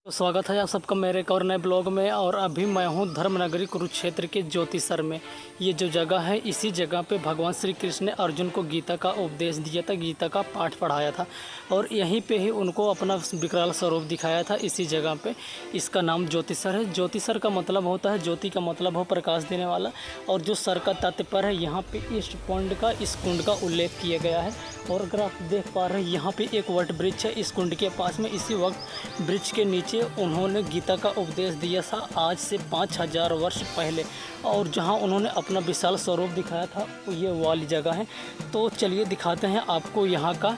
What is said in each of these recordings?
तो स्वागत है आप सबका मेरे एक और नए ब्लॉग में। और अभी मैं हूँ धर्मनगरी कुरुक्षेत्र के ज्योतिसर में। ये जो जगह है, इसी जगह पे भगवान श्री कृष्ण ने अर्जुन को गीता का उपदेश दिया था, गीता का पाठ पढ़ाया था और यहीं पे ही उनको अपना विकराल स्वरूप दिखाया था, इसी जगह पे। इसका नाम ज्योतिसर है। ज्योतिसर का मतलब होता है, ज्योति का मतलब हो प्रकाश देने वाला, और जो सर का तात्पर्य है, यहाँ पे इस कुंड का उल्लेख किया गया है। और अगर आप देख पा रहे हैं, यहाँ पे एक वट वृक्ष है इस कुंड के पास में। इसी वक्त वृक्ष के नीचे उन्होंने गीता का उपदेश दिया था आज से 5000 वर्ष पहले, और जहाँ उन्होंने अपना विशाल स्वरूप दिखाया था ये वाली जगह है। तो चलिए दिखाते हैं आपको यहाँ का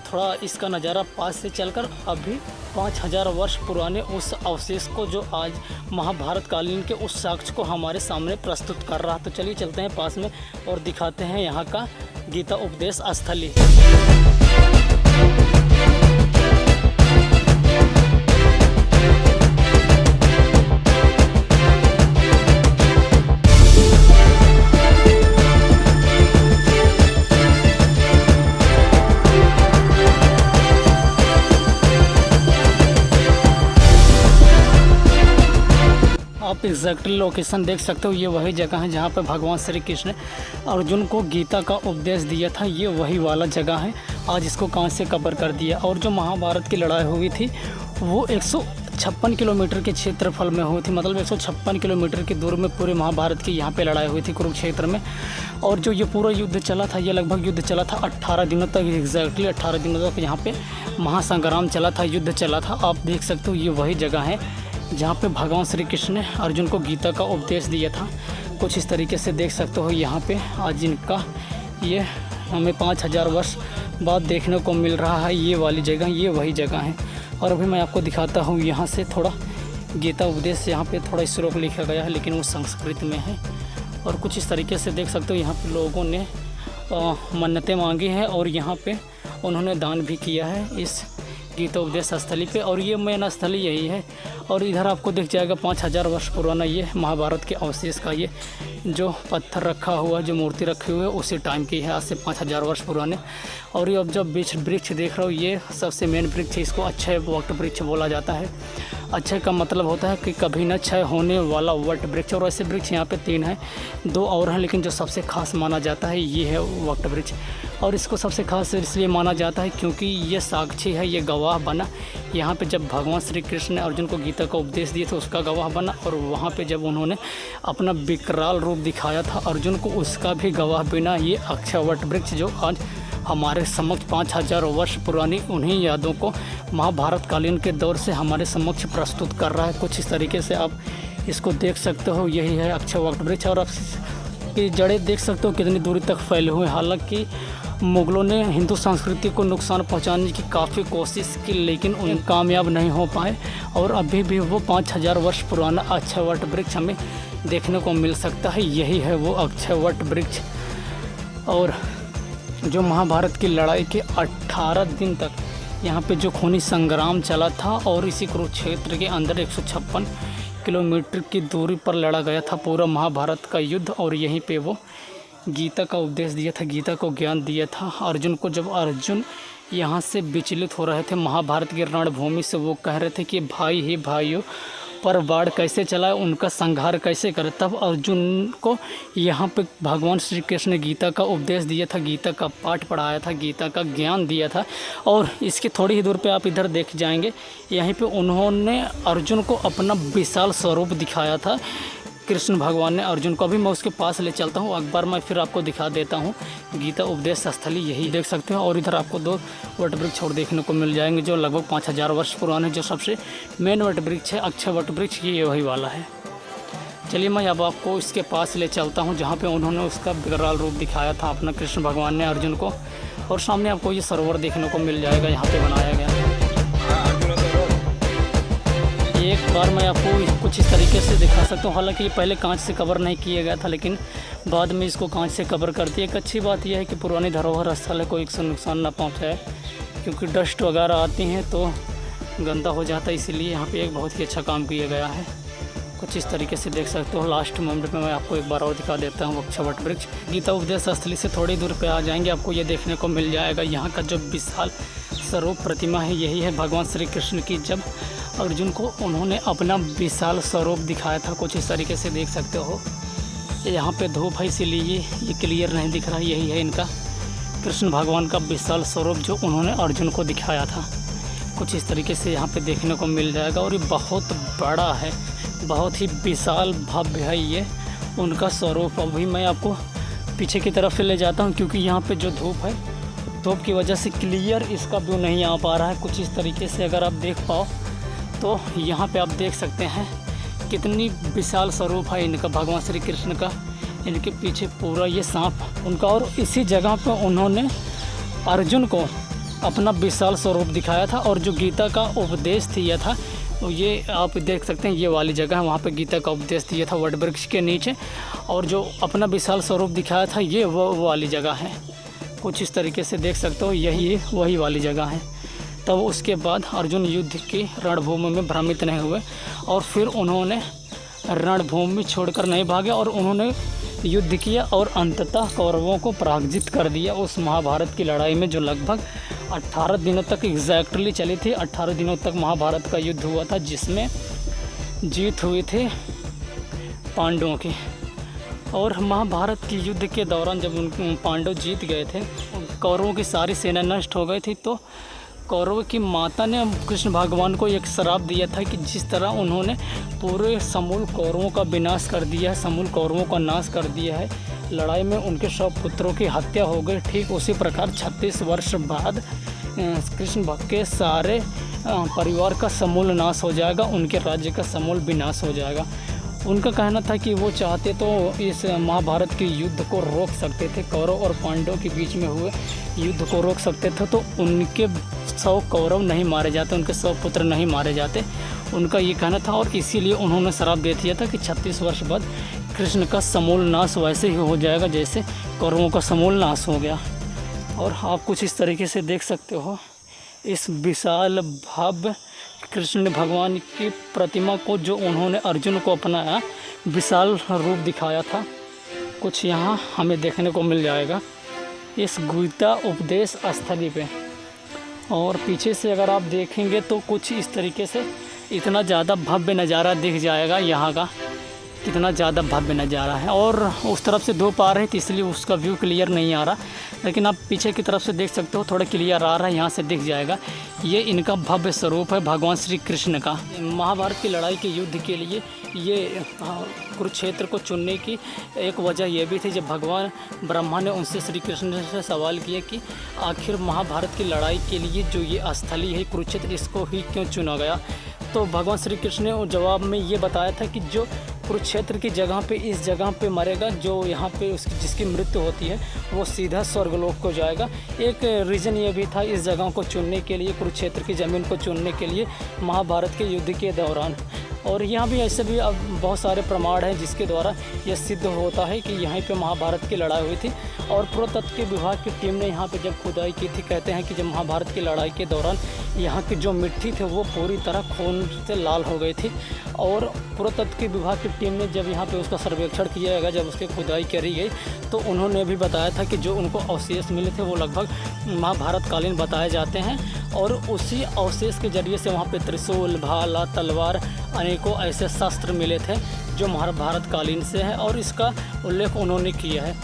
थोड़ा इसका नज़ारा पास से चलकर। अभी 5000 वर्ष पुराने उस अवशेष को, जो आज महाभारत कालीन के उस साक्ष्य को हमारे सामने प्रस्तुत कर रहा। तो चलिए चलते हैं पास में और दिखाते हैं यहाँ का गीता उपदेश स्थली। आप एग्जैक्टली लोकेशन देख सकते हो, ये वही जगह है जहाँ पर भगवान श्री कृष्ण ने अर्जुन को गीता का उपदेश दिया था। ये वही वाला जगह है। आज इसको कांच से कवर कर दिया। और जो महाभारत की लड़ाई हुई थी वो 156 किलोमीटर के क्षेत्रफल में हुई थी, मतलब 156 किलोमीटर की दूर में पूरे महाभारत की यहाँ पे लड़ाई हुई थी कुरुक्षेत्र में। और जो ये पूरा युद्ध चला था, ये लगभग युद्ध चला था 18 दिनों तक, एग्जैक्टली 18 दिनों तक यहाँ पे महासंग्राम चला था, युद्ध चला था। आप देख सकते हो ये वही जगह है जहाँ पे भगवान श्री कृष्ण ने अर्जुन को गीता का उपदेश दिया था। कुछ इस तरीके से देख सकते हो यहाँ पे आज इनका ये हमें 5000 वर्ष बाद देखने को मिल रहा है। ये वाली जगह, ये वही जगह है। और अभी मैं आपको दिखाता हूँ यहाँ से थोड़ा गीता उपदेश। यहाँ पे थोड़ा श्लोक लिखा गया है लेकिन वो संस्कृत में है। और कुछ इस तरीके से देख सकते हो यहाँ पे लोगों ने मन्नतें मांगी हैं और यहाँ पे उन्होंने दान भी किया है इस गीता उपदेश स्थली पे। और ये मेन स्थली यही है। और इधर आपको दिख जाएगा 5000 वर्ष पुराना ये महाभारत के अवशेष का ये जो पत्थर रखा हुआ, जो मूर्ति रखी हुई है, उसी टाइम की है, आज से 5000 वर्ष पुराने। और ये अब जब वृक्ष देख रहे हो, ये सबसे मेन वृक्ष है। इसको अक्षय वट वृक्ष बोला जाता है। अक्षय का मतलब होता है कि कभी न क्षय होने वाला वट वृक्ष। और ऐसे वृक्ष यहाँ पे 3 हैं, 2 और हैं, लेकिन जो सबसे खास माना जाता है ये है वट वृक्ष। और इसको सबसे खास इसलिए माना जाता है क्योंकि ये साक्षी है, ये गवाह बना। यहाँ पे जब भगवान श्री कृष्ण ने अर्जुन को गीता का उपदेश दिए थे उसका गवाह बना, और वहाँ पे जब उन्होंने अपना विकराल रूप दिखाया था अर्जुन को, उसका भी गवाह बना ये अक्षय वट वृक्ष, जो आज हमारे समक्ष 5000 वर्ष पुरानी उन्हीं यादों को महाभारत कालीन के दौर से हमारे समक्ष प्रस्तुत कर रहा है। कुछ इस तरीके से आप इसको देख सकते हो, यही है अक्षय वट वृक्ष। और आप की जड़ें देख सकते हो कितनी दूरी तक फैले हुए। हालांकि मुग़लों ने हिंदू संस्कृति को नुकसान पहुंचाने की काफ़ी कोशिश की, लेकिन उन कामयाब नहीं हो पाए। और अभी भी वो 5000 वर्ष पुराना अक्षय वट वृक्ष हमें देखने को मिल सकता है। यही है वो अक्षय वट वृक्ष। और जो महाभारत की लड़ाई के 18 दिन तक यहाँ पे जो खूनी संग्राम चला था, और इसी कुरुक्षेत्र के अंदर 156 किलोमीटर की दूरी पर लड़ा गया था पूरा महाभारत का युद्ध। और यहीं पे वो गीता का उपदेश दिया था, गीता को ज्ञान दिया था अर्जुन को। जब अर्जुन यहाँ से विचलित हो रहे थे महाभारत की रणभूमि से, वो कह रहे थे कि भाई ही भाइयों पर बाढ़ कैसे चलाए, उनका संहार कैसे करे, तब अर्जुन को यहाँ पे भगवान श्री कृष्ण ने गीता का उपदेश दिया था, गीता का पाठ पढ़ाया था, गीता का ज्ञान दिया था। और इसके थोड़ी ही दूर पे आप इधर देख जाएंगे, यहीं पे उन्होंने अर्जुन को अपना विशाल स्वरूप दिखाया था कृष्ण भगवान ने अर्जुन को। अभी मैं उसके पास ले चलता हूँ, एक बार मैं फिर आपको दिखा देता हूँ गीता उपदेश स्थली, यही देख सकते हो। और इधर आपको 2 वट वृक्ष और देखने को मिल जाएंगे जो लगभग 5000 वर्ष पुराने, जो सबसे मेन वट वृक्ष है अक्षय वट वृक्ष, ये वही वाला है। चलिए मैं अब आपको इसके पास ले चलता हूँ जहाँ पे उन्होंने उसका विकराल रूप दिखाया था अपना कृष्ण भगवान ने अर्जुन को। और सामने आपको ये सरोवर देखने को मिल जाएगा, यहाँ पे बनाया गया है। एक बार मैं आपको कुछ इस तरीके से दिखा सकता हूँ। हालांकि ये पहले कांच से कवर नहीं किया गया था, लेकिन बाद में इसको कांच से कवर कर दिया। एक अच्छी बात यह है कि पुरानी धरोहर स्थल है, कोई इससे नुकसान ना पहुँचाए, क्योंकि डस्ट वगैरह आती हैं तो गंदा हो जाता है। इसीलिए यहाँ पे एक बहुत ही अच्छा काम किया गया है। कुछ इस तरीके से देख सकते हो। लास्ट मोमेंट में मैं आपको एक बार और दिखा देता हूँ अक्षय वट वृक्ष। गीता उपदेश स्थली से थोड़ी दूर पे आ जाएंगे, आपको ये देखने को मिल जाएगा यहाँ का जो विशाल स्वरूप प्रतिमा है, यही है भगवान श्री कृष्ण की। जब अर्जुन को उन्होंने अपना विशाल स्वरूप दिखाया था। कुछ इस तरीके से देख सकते हो। यहाँ पे धूप है इसीलिए ये क्लियर नहीं दिख रहा। यही है इनका कृष्ण भगवान का विशाल स्वरूप जो उन्होंने अर्जुन को दिखाया था। कुछ इस तरीके से यहाँ पे देखने को मिल जाएगा और ये बहुत बड़ा है, बहुत ही विशाल भव्य है ये उनका स्वरूप। अभी मैं आपको पीछे की तरफ से ले जाता हूँ क्योंकि यहाँ पे जो धूप है, धूप की वजह से क्लियर इसका व्यू नहीं आ पा रहा है। कुछ इस तरीके से अगर आप देख पाओ तो यहाँ पे आप देख सकते हैं कितनी विशाल स्वरूप है इनका, भगवान श्री कृष्ण का। इनके पीछे पूरा ये सांप उनका, और इसी जगह पर उन्होंने अर्जुन को अपना विशाल स्वरूप दिखाया था। और जो गीता का उपदेश दिया था तो ये आप देख सकते हैं, ये वाली जगह है, वहाँ पे गीता का उपदेश दिया था वट वृक्ष के नीचे। और जो अपना विशाल स्वरूप दिखाया था ये वो वाली जगह है। कुछ इस तरीके से देख सकते हो, यही वही वाली जगह है। तब उसके बाद अर्जुन युद्ध की रणभूमि में भ्रमित नहीं हुए और फिर उन्होंने रणभूमि छोड़कर नहीं भागे और उन्होंने युद्ध किया और अंततः कौरवों को पराजित कर दिया उस महाभारत की लड़ाई में, जो लगभग 18 दिनों तक एग्जैक्टली चली थी। 18 दिनों तक महाभारत का युद्ध हुआ था जिसमें जीत हुई थी पांडवों की। और महाभारत के युद्ध के दौरान जब उन पांडव जीत गए थे, कौरवों की सारी सेना नष्ट हो गई थी, तो कौरव की माता ने कृष्ण भगवान को एक श्राप दिया था कि जिस तरह उन्होंने पूरे समूल कौरवों का विनाश कर दिया है, समूल कौरवों का नाश कर दिया है, लड़ाई में उनके सब पुत्रों की हत्या हो गई, ठीक उसी प्रकार 36 वर्ष बाद कृष्ण भक्त के सारे परिवार का समूल नाश हो जाएगा, उनके राज्य का समूल विनाश हो जाएगा। उनका कहना था कि वो चाहते तो इस महाभारत के युद्ध को रोक सकते थे, कौरव और पांडव के बीच में हुए युद्ध को रोक सकते थे, तो उनके 100 कौरव नहीं मारे जाते, उनके 100 पुत्र नहीं मारे जाते, उनका ये कहना था। और इसीलिए उन्होंने श्राप दे दिया था कि 36 वर्ष बाद कृष्ण का समूल नाश वैसे ही हो जाएगा जैसे कौरवों का समूल नाश हो गया। और आप कुछ इस तरीके से देख सकते हो इस विशाल भव्य कृष्ण भगवान की प्रतिमा को, जो उन्होंने अर्जुन को अपना विशाल रूप दिखाया था। कुछ यहाँ हमें देखने को मिल जाएगा इस गीता उपदेश स्थली पे। और पीछे से अगर आप देखेंगे तो कुछ इस तरीके से इतना ज़्यादा भव्य नज़ारा दिख जाएगा यहाँ का, कितना ज़्यादा भव्य नज़ारा है। और उस तरफ से धूप आ रही थी इसलिए उसका व्यू क्लियर नहीं आ रहा, लेकिन आप पीछे की तरफ से देख सकते हो थोड़ा क्लियर आ रहा है, यहाँ से दिख जाएगा। ये इनका भव्य स्वरूप है भगवान श्री कृष्ण का। महाभारत की लड़ाई के युद्ध के लिए ये कुरुक्षेत्र को चुनने की एक वजह यह भी थी, जब भगवान ब्रह्मा ने उनसे श्री कृष्ण से सवाल किया कि आखिर महाभारत की लड़ाई के लिए जो ये स्थली है कुरुक्षेत्र, इसको ही क्यों चुना गया। तो भगवान श्री कृष्ण ने जवाब में ये बताया था कि जो कुरुक्षेत्र की जगह पे, इस जगह पे मरेगा, जो यहाँ पे उसकी जिसकी मृत्यु होती है वो सीधा स्वर्गलोक को जाएगा। एक रीज़न ये भी था इस जगह को चुनने के लिए, कुरुक्षेत्र की ज़मीन को चुनने के लिए महाभारत के युद्ध के दौरान। और यहाँ भी ऐसे भी अब बहुत सारे प्रमाण हैं जिसके द्वारा यह सिद्ध होता है कि यहीं पे महाभारत की लड़ाई हुई थी। और पुरातत्व के विभाग की टीम ने यहाँ पे जब खुदाई की थी, कहते हैं कि जब महाभारत की लड़ाई के दौरान यहाँ की जो मिट्टी थी वो पूरी तरह खून से लाल हो गई थी। और पुरातत्व के विभाग की टीम ने जब यहाँ पे उसका सर्वेक्षण किया गया, जब उसकी खुदाई करी गई, तो उन्होंने भी बताया था कि जो उनको अवशेष मिले थे वो लगभग महाभारत कालीन बताए जाते हैं। और उसी अवशेष के जरिए से वहाँ पे त्रिशूल, भाला, तलवार, अनेकों ऐसे शस्त्र मिले थे जो महाभारत कालीन से है, और इसका उल्लेख उन्होंने किया है।